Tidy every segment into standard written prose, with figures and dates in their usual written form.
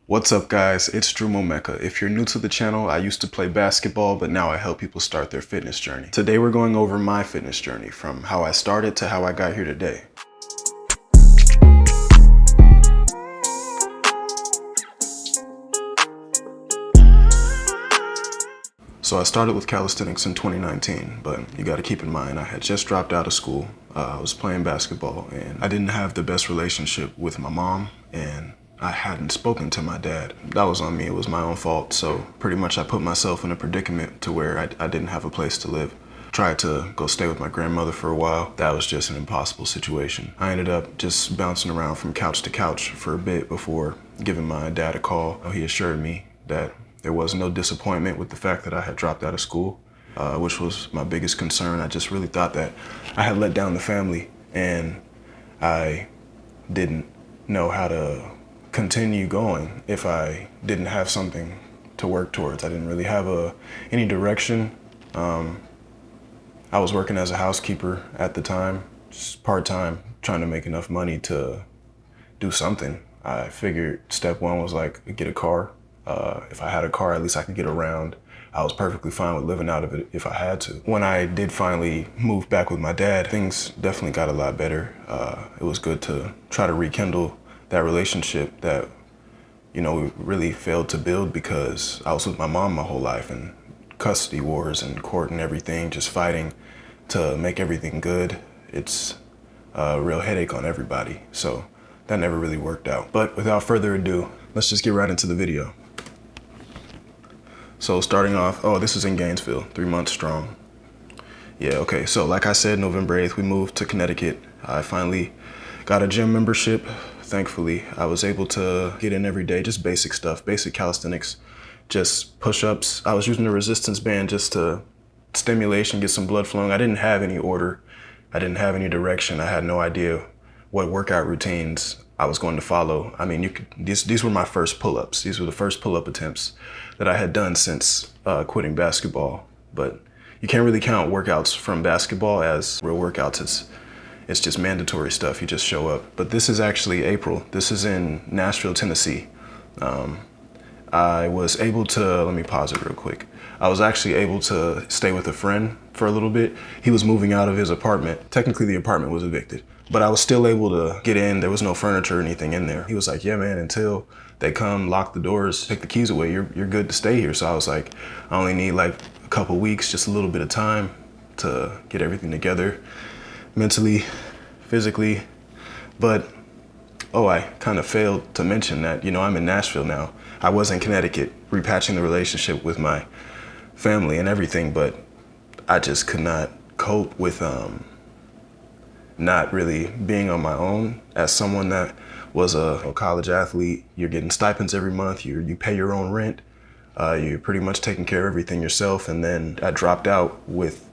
What's up guys, it's Drew Momeka. If you're new to the channel, I used to play basketball, but now I help people start their fitness journey. Today we're going over my fitness journey, from how I started to how I got here today. So I started with calisthenics in 2019, but you gotta keep in mind I had just dropped out of school. I was playing basketball and I didn't have the best relationship with my mom, and I hadn't spoken to my dad. That was on me, it was my own fault. So pretty much I put myself in a predicament to where I didn't have a place to live. Tried to go stay with my grandmother for a while. That was just an impossible situation. I ended up just bouncing around from couch to couch for a bit before giving my dad a call. He assured me that there was no disappointment with the fact that I had dropped out of school, which was my biggest concern. I just really thought that I had let down the family and I didn't know how to continue going if I didn't have something to work towards. I didn't really have any direction. I was working as a housekeeper at the time, just part-time, trying to make enough money to do something. I figured step one was like, get a car. If I had a car, at least I could get around. I was perfectly fine with living out of it if I had to. When I did finally move back with my dad, things definitely got a lot better. It was good to try to rekindle that relationship that, we really failed to build because I was with my mom my whole life, and custody wars and court and everything, just fighting to make everything good. It's a real headache on everybody. So that never really worked out. But without further ado, let's just get right into the video. So starting off, this is in Gainesville, 3 months strong. Yeah, okay, so like I said, November 8th, we moved to Connecticut. I finally got a gym membership. Thankfully, I was able to get in every day, just basic stuff, basic calisthenics, just push-ups. I was using the resistance band just to stimulation, get some blood flowing. I didn't have any order. I didn't have any direction. I had no idea what workout routines I was going to follow. I mean, these were my first pull-ups. These were the first pull-up attempts that I had done since quitting basketball. But you can't really count workouts from basketball as real workouts. It's just mandatory stuff. You just show up. But this is actually April. This is in Nashville, Tennessee. I was able to, let me pause it real quick. I was actually able to stay with a friend for a little bit. He was moving out of his apartment. Technically the apartment was evicted, but I was still able to get in. There was no furniture or anything in there. He was like, yeah, man, until they come, lock the doors, take the keys away, you're good to stay here. So I was like, I only need like a couple weeks, just a little bit of time to get everything together, mentally, physically. But, I kind of failed to mention that, I'm in Nashville now. I was in Connecticut, repatching the relationship with my family and everything, but I just could not cope with not really being on my own. As someone that was a college athlete, you're getting stipends every month, you pay your own rent, you're pretty much taking care of everything yourself. And then I dropped out with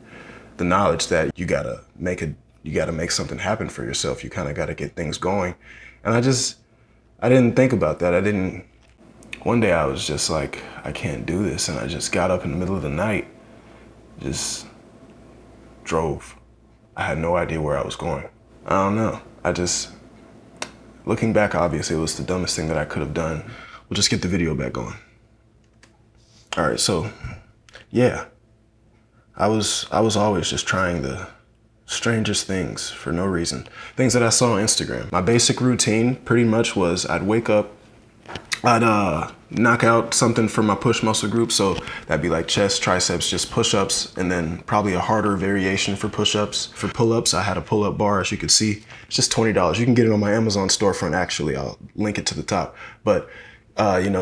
the knowledge that you gotta make something happen for yourself. You kind of gotta get things going. And I didn't think about that. One day I was just like, I can't do this. And I just got up in the middle of the night, just drove. I had no idea where I was going. I don't know. Looking back, obviously it was the dumbest thing that I could have done. We'll just get the video back going. All right, so yeah, I was always just trying the strangest things for no reason. Things that I saw on Instagram. My basic routine pretty much was I'd wake up, I'd knock out something for my push muscle group. So that'd be like chest, triceps, just push-ups, and then probably a harder variation for push-ups. For pull-ups, I had a pull-up bar, as you could see. It's just $20. You can get it on my Amazon storefront, actually. I'll link it to the top. But,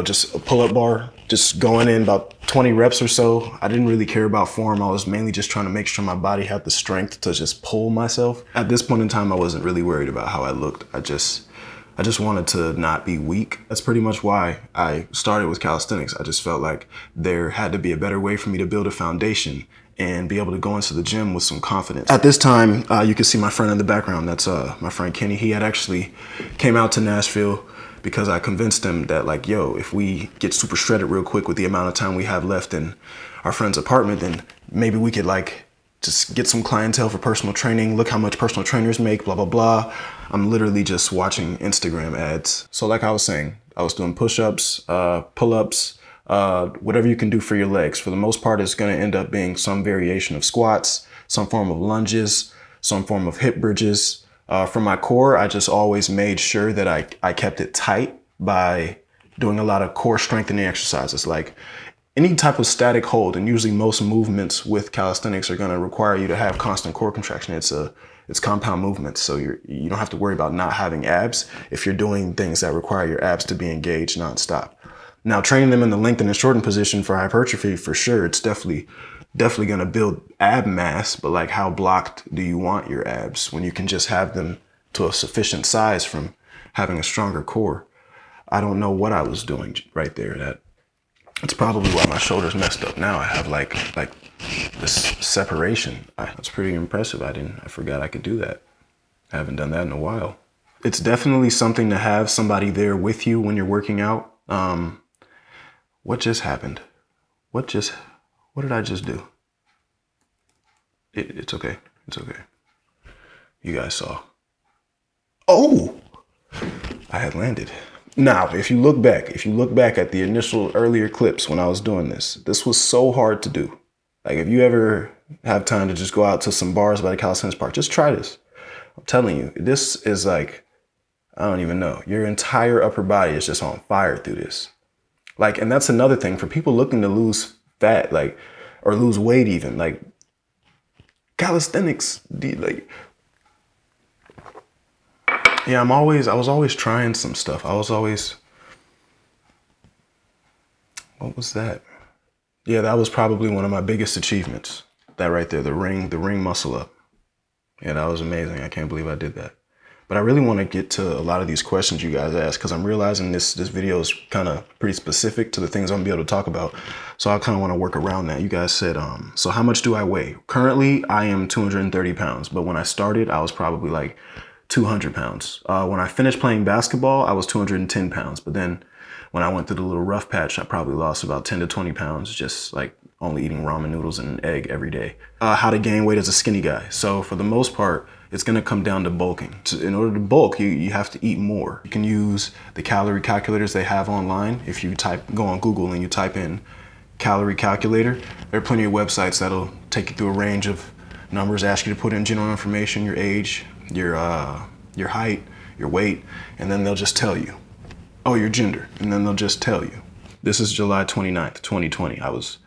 just a pull-up bar, just going in about 20 reps or so. I didn't really care about form. I was mainly just trying to make sure my body had the strength to just pull myself. At this point in time, I wasn't really worried about how I looked. I just wanted to not be weak. That's pretty much why I started with calisthenics. I just felt like there had to be a better way for me to build a foundation and be able to go into the gym with some confidence. At this time, you can see my friend in the background. That's my friend Kenny. He had actually came out to Nashville because I convinced him that, like, yo, if we get super shredded real quick with the amount of time we have left in our friend's apartment, then maybe we could just get some clientele for personal training. Look how much personal trainers make, blah, blah, blah. I'm literally just watching Instagram ads. So like I was saying, I was doing push-ups, pull-ups, whatever you can do for your legs. For the most part, it's going to end up being some variation of squats, some form of lunges, some form of hip bridges. For my core, I just always made sure that I kept it tight by doing a lot of core strengthening exercises, like any type of static hold. And usually most movements with calisthenics are going to require you to have constant core contraction. It's compound movements, so you don't have to worry about not having abs if you're doing things that require your abs to be engaged nonstop. Now, training them in the lengthen and shorten position for hypertrophy, for sure, it's definitely going to build ab mass, but like, how blocked do you want your abs when you can just have them to a sufficient size from having a stronger core? I don't know what I was doing right there. It's probably why my shoulder's messed up now. I have like this separation. That's pretty impressive. I forgot I could do that. I haven't done that in a while. It's definitely something to have somebody there with you when you're working out. What just happened? What did I just do? It's okay. It's okay. You guys saw. Oh, I had landed. Now, if you look back at the initial earlier clips when I was doing this was so hard to do. Like, if you ever have time to just go out to some bars by the Calisthenics Park, just try this. I'm telling you, this is like, I don't even know. Your entire upper body is just on fire through this. Like, and that's another thing for people looking to lose fat, like, or lose weight even, like, calisthenics, like, yeah, I was always trying some stuff. What was that? Yeah, that was probably one of my biggest achievements. That right there, the ring muscle up. Yeah, that was amazing. I can't believe I did that. But I really want to get to a lot of these questions you guys ask, because I'm realizing this video is kind of pretty specific to the things I'm gonna be able to talk about. So I kind of want to work around that. You guys said, so how much do I weigh? Currently, I am 230 pounds, but when I started, I was probably like 200 pounds. When I finished playing basketball, I was 210 pounds. But then when I went through the little rough patch, I probably lost about 10 to 20 pounds, just like only eating ramen noodles and an egg every day. How to gain weight as a skinny guy. So for the most part, it's gonna come down to bulking. In order to bulk, you have to eat more. You can use the calorie calculators they have online. If you go on Google and you type in calorie calculator, there are plenty of websites that'll take you through a range of numbers, ask you to put in general information, your age, your height, your weight, and then they'll just tell you. Oh, your gender, and then they'll just tell you. This is July 29th, 2020. I was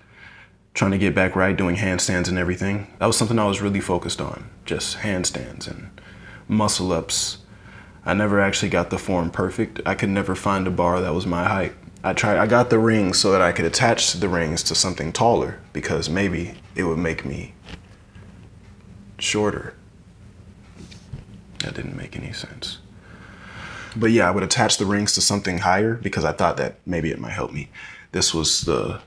trying to get back right, doing handstands and everything. That was something I was really focused on, just handstands and muscle ups. I never actually got the form perfect. I could never find a bar that was my height. I got the rings so that I could attach the rings to something taller, because maybe it would make me shorter. That didn't make any sense. But yeah, I would attach the rings to something higher because I thought that maybe it might help me. This was the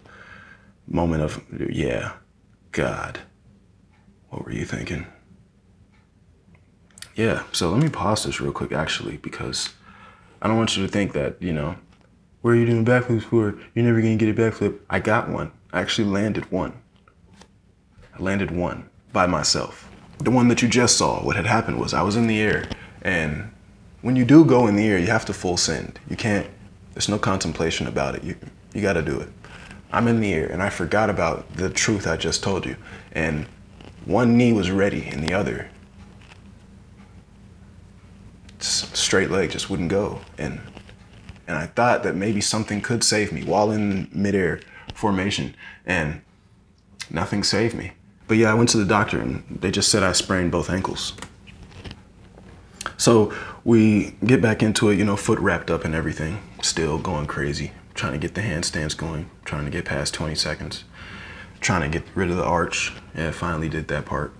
moment of, yeah, God, what were you thinking? Yeah, so let me pause this real quick, actually, because I don't want you to think that, where are you doing backflips for? You're never gonna get a backflip. I got one. I actually landed one. I landed one by myself. The one that you just saw, what had happened was I was in the air, and when you do go in the air, you have to full send. You can't, there's no contemplation about it. You gotta do it. I'm in the air, and I forgot about the truth I just told you. And one knee was ready, and the other, straight leg just wouldn't go. And I thought that maybe something could save me while in midair formation, and nothing saved me. But yeah, I went to the doctor, and they just said I sprained both ankles. So we get back into it, foot wrapped up and everything, still going crazy, trying to get the handstands going, trying to get past 20 seconds, trying to get rid of the arch. Yeah, finally did that part.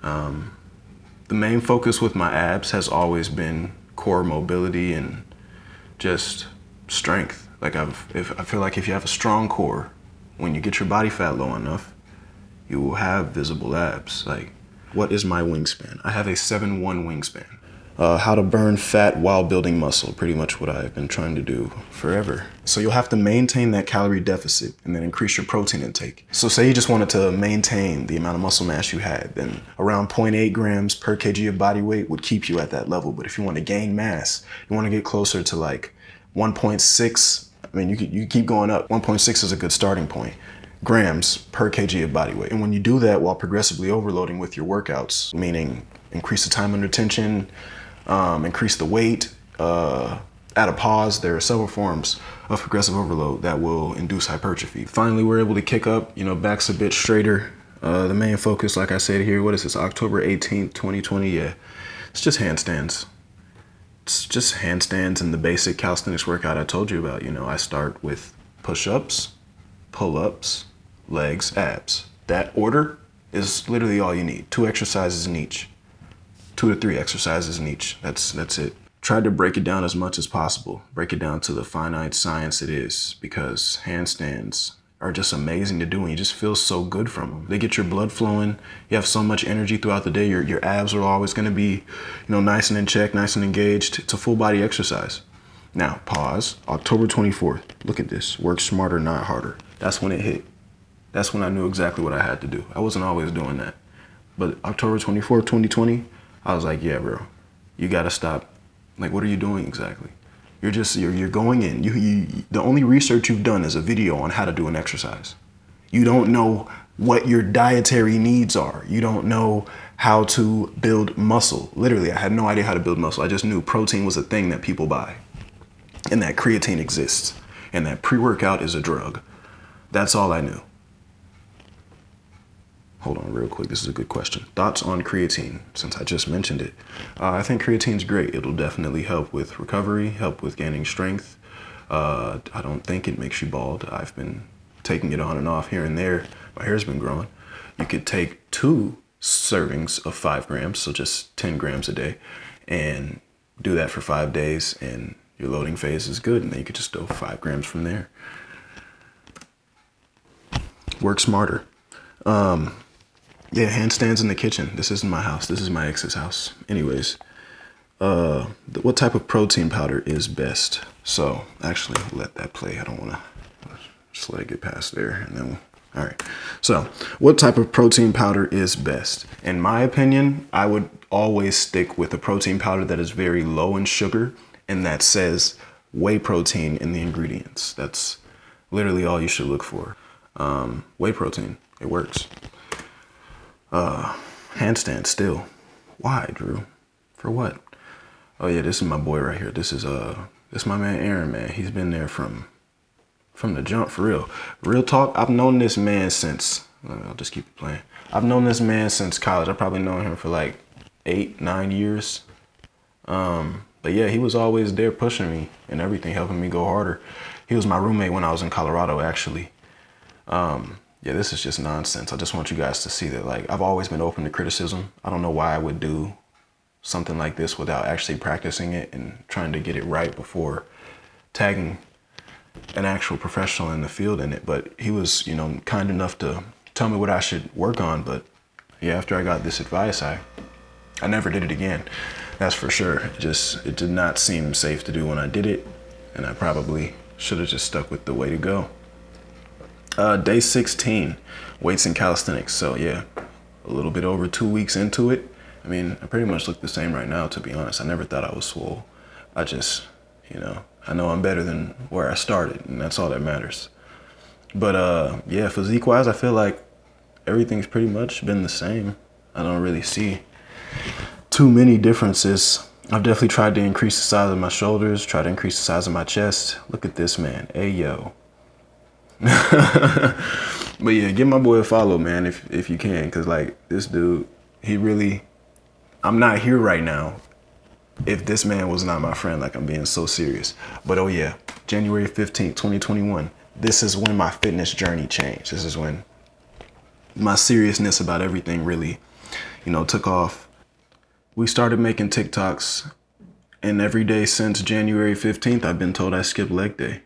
The main focus with my abs has always been core mobility and just strength. Like I feel like if you have a strong core, when you get your body fat low enough, you will have visible abs. Like, what is my wingspan? I have a 7'1" wingspan. How to burn fat while building muscle, pretty much what I've been trying to do forever. So you'll have to maintain that calorie deficit and then increase your protein intake. So say you just wanted to maintain the amount of muscle mass you had, then around 0.8 grams per kg of body weight would keep you at that level. But if you want to gain mass, you want to get closer to like 1.6, I mean, you keep going up. 1.6 is a good starting point. Grams per kg of body weight. And when you do that while progressively overloading with your workouts, meaning increase the time under tension, increase the weight, at a pause, there are several forms of progressive overload that will induce hypertrophy. Finally, we're able to kick up, back's a bit straighter. The main focus, like I said here, what is this, October 18th, 2020? Yeah, it's just handstands. It's just handstands and the basic calisthenics workout I told you about. I start with push-ups, pull-ups, legs, abs. That order is literally all you need. 2 exercises in each. 2 to 3 exercises in each. That's it. Tried to break it down as much as possible. Break it down to the finite science it is, because handstands are just amazing to do and you just feel so good from them. They get your blood flowing. You have so much energy throughout the day. Your abs are always going to be, nice and in check, nice and engaged. It's a full body exercise. Now, pause. October 24th. Look at this. Work smarter, not harder. That's when it hit. That's when I knew exactly what I had to do. I wasn't always doing that. But October 24th, 2020, I was like, yeah, bro, you got to stop. Like, what are you doing exactly? You're going in. The only research you've done is a video on how to do an exercise. You don't know what your dietary needs are. You don't know how to build muscle. Literally, I had no idea how to build muscle. I just knew protein was a thing that people buy and that creatine exists and that pre-workout is a drug. That's all I knew. Hold on real quick. This is a good question. Thoughts on creatine, since I just mentioned it. I think creatine's great. It'll definitely help with recovery, help with gaining strength. I don't think it makes you bald. I've been taking it on and off here and there. My hair's been growing. You could take 2 servings of 5 grams, so just 10 grams a day, and do that for 5 days, and your loading phase is good, and then you could just go 5 grams from there. Work smarter. Yeah, handstands in the kitchen. This isn't my house. This is my ex's house. Anyways, what type of protein powder is best? So actually let that play. I don't want to just let it get past there. And then, all right. So what type of protein powder is best? In my opinion, I would always stick with a protein powder that is very low in sugar and that says whey protein in the ingredients. That's literally all you should look for. Whey protein, it works. Handstand still. Why, Drew? For what? Oh yeah, this is my boy right here. This is my man Aaron, man. He's been there from the jump, for real. Real talk, I've known this man since, I'll just keep it playing. I've known this man since college. I've probably known him for like 8-9 years. But yeah, he was always there pushing me and everything, helping me go harder. He was my roommate when I was in Colorado, actually. Yeah, this is just nonsense. I just want you guys to see that, like, I've always been open to criticism. I don't know why I would do something like this without actually practicing it and trying to get it right before tagging an actual professional in the field in it. But he was, kind enough to tell me what I should work on. But yeah, after I got this advice, I never did it again. That's for sure. It did not seem safe to do when I did it. And I probably should have just stuck with the way to go. Day 16, weights and calisthenics. So yeah, a little bit over 2 weeks into it. I mean, I pretty much look the same right now, to be honest. I never thought I was swole. I just, I know I'm better than where I started, and that's all that matters. But yeah, physique-wise, I feel like everything's pretty much been the same. I don't really see too many differences. I've definitely tried to increase the size of my shoulders, try to increase the size of my chest. Look at this, man. Hey, yo. But yeah, give my boy a follow, man, if you can, because like this dude, I'm not here right now if this man was not my friend. Like, I'm being so serious. But oh yeah, January 15th, 2021, this is when my fitness journey changed. This is when my seriousness about everything really, took off. We started making TikToks, and every day since January 15th, I've been told I skipped leg day.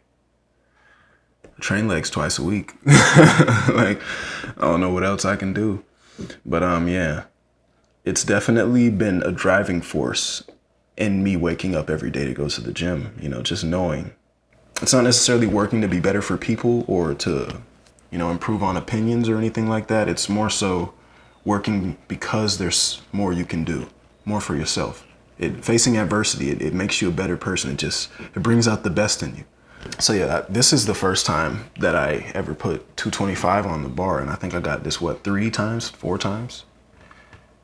Train legs twice a week. Like, I don't know what else I can do. But yeah, it's definitely been a driving force in me waking up every day to go to the gym. Just knowing it's not necessarily working to be better for people or to, improve on opinions or anything like that. It's more so working because there's more you can do, more for yourself. Facing adversity, it makes you a better person. It brings out the best in you. So yeah, this is the first time that I ever put 225 on the bar, and I think I got this, what, 4 times?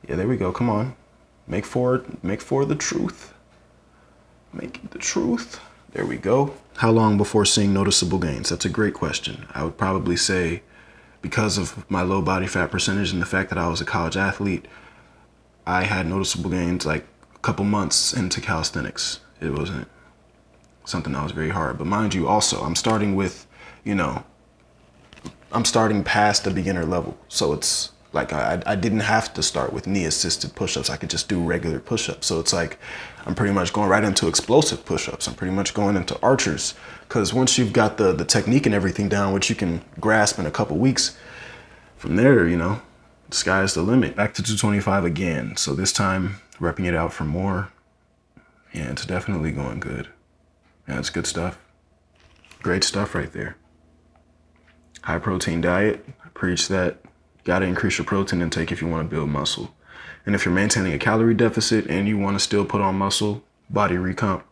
Yeah, there we go. Come on. Make for the truth. Make it the truth. There we go. How long before seeing noticeable gains? That's a great question. I would probably say, because of my low body fat percentage and the fact that I was a college athlete, I had noticeable gains like a couple months into calisthenics. It wasn't something that was very hard. But mind you, also, I'm starting with, I'm starting past the beginner level. So it's like I didn't have to start with knee assisted push-ups. I could just do regular push-ups. So it's like I'm pretty much going right into explosive push-ups. I'm pretty much going into archers, because once you've got the technique and everything down, which you can grasp in a couple weeks, from there, the sky's the limit. Back to 225 again. So this time repping it out for more. Yeah, it's definitely going good. Yeah, it's good stuff. Great stuff right there. High protein diet. I preach that. Got to increase your protein intake if you want to build muscle. And if you're maintaining a calorie deficit and you want to still put on muscle, body recomp,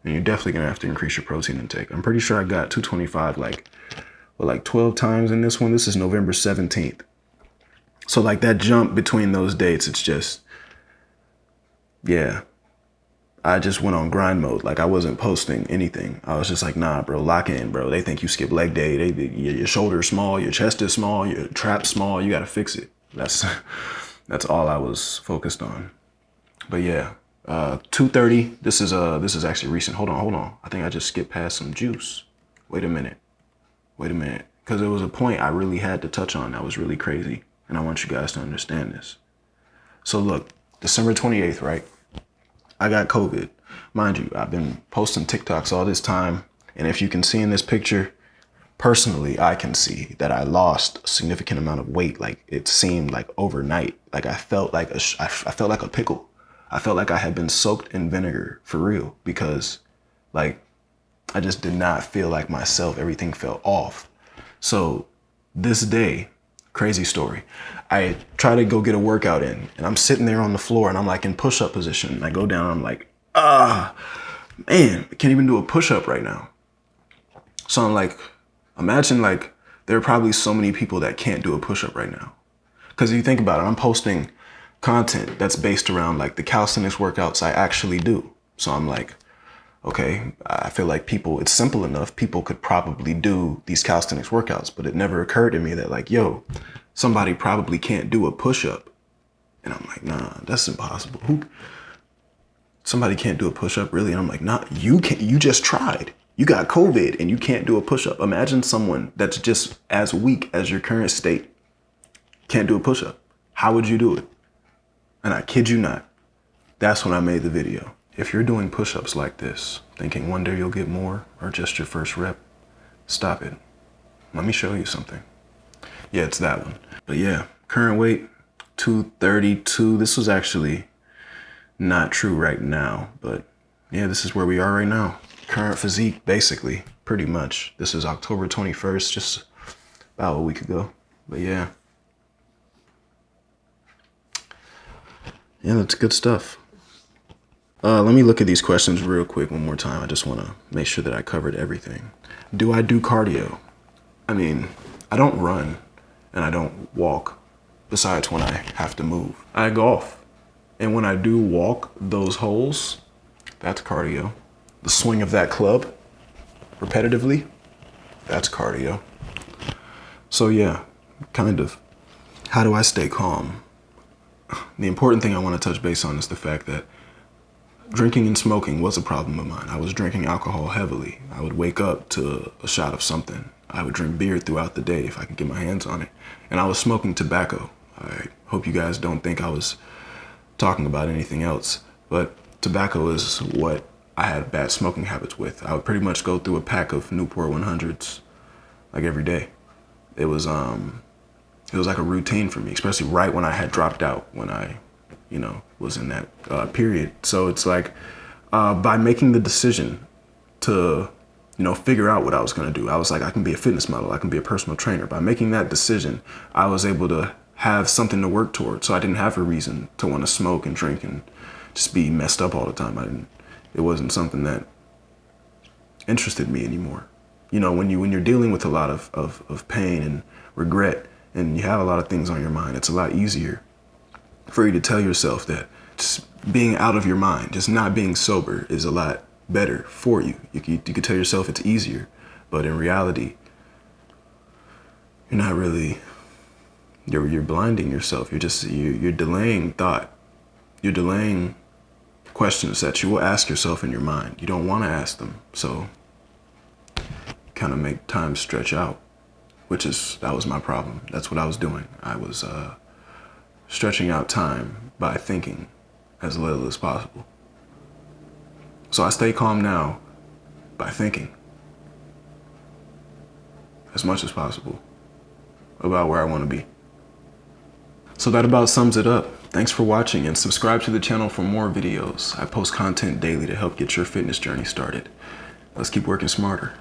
then you're definitely going to have to increase your protein intake. I'm pretty sure I got 225 like 12 times in this one. This is November 17th. So like that jump between those dates, it's just, yeah. I just went on grind mode. Like I wasn't posting anything. I was just like, nah, bro, lock in, bro. They think you skip leg day. Your shoulder's small, your chest is small, your trap's small. You got to fix it. That's all I was focused on. But yeah, 230. This is actually recent. Hold on. I think I just skipped past some juice. Wait a minute. Because there was a point I really had to touch on that was really crazy. And I want you guys to understand this. So look, December 28th, right? I got COVID. Mind you, I've been posting TikToks all this time. And if you can see in this picture, personally, I can see that I lost a significant amount of weight. Like it seemed like overnight. Like I felt like I felt like a pickle. I felt like I had been soaked in vinegar for real, because like I just did not feel like myself. Everything felt off. So this day, crazy story, I try to go get a workout in, and I'm sitting there on the floor and I'm like in push-up position. And I go down and I'm like, man, I can't even do a push-up right now. So I'm like, imagine like there are probably so many people that can't do a push-up right now. Because if you think about it, I'm posting content that's based around like the calisthenics workouts I actually do. So I'm like, okay, I feel like it's simple enough. People could probably do these calisthenics workouts, but it never occurred to me that like, yo, somebody probably can't do a push-up. And I'm like, nah, that's impossible. Somebody can't do a push-up, really? And I'm like, nah, you can't. You just tried. You got COVID and you can't do a push-up. Imagine someone that's just as weak as your current state can't do a push-up. How would you do it? And I kid you not, that's when I made the video. If you're doing push-ups like this, thinking one day you'll get more or just your first rep, stop it. Let me show you something. Yeah, it's that one. But yeah, current weight, 232. This was actually not true right now, but yeah, this is where we are right now. Current physique, basically, pretty much. This is October 21st, just about a week ago. But yeah. Yeah, that's good stuff. Let me look at these questions real quick one more time. I just want to make sure that I covered everything. Do I do cardio? I mean, I don't run and I don't walk, besides when I have to move. I golf. And when I do walk those holes, that's cardio. The swing of that club repetitively, that's cardio. So yeah, kind of. How do I stay calm? The important thing I want to touch base on is the fact that drinking and smoking was a problem of mine. I was drinking alcohol heavily. I would wake up to a shot of something. I would drink beer throughout the day if I could get my hands on it. And I was smoking tobacco. I hope you guys don't think I was talking about anything else, but tobacco is what I had bad smoking habits with. I would pretty much go through a pack of Newport 100s like every day. It was like a routine for me, especially right when I had dropped out, when I was in that period. So it's like by making the decision to figure out what I was going to do, I was like, I can be a fitness model, I can be a personal trainer. By making that decision, I was able to have something to work towards. So I didn't have a reason to want to smoke and drink and just be messed up all the time. It wasn't something that interested me anymore. You know, when you're dealing with a lot of pain and regret, and you have a lot of things on your mind, it's a lot easier for you to tell yourself that just being out of your mind, just not being sober, is a lot better for you. You could tell yourself it's easier, but in reality, you're not really. You're blinding yourself. You're delaying thought. You're delaying questions that you will ask yourself in your mind. You don't want to ask them, so kind of make time stretch out, that was my problem. That's what I was doing. I was stretching out time by thinking as little as possible. So I stay calm now by thinking as much as possible about where I want to be. So that about sums it up. Thanks for watching, and subscribe to the channel for more videos. I post content daily to help get your fitness journey started. Let's keep working smarter.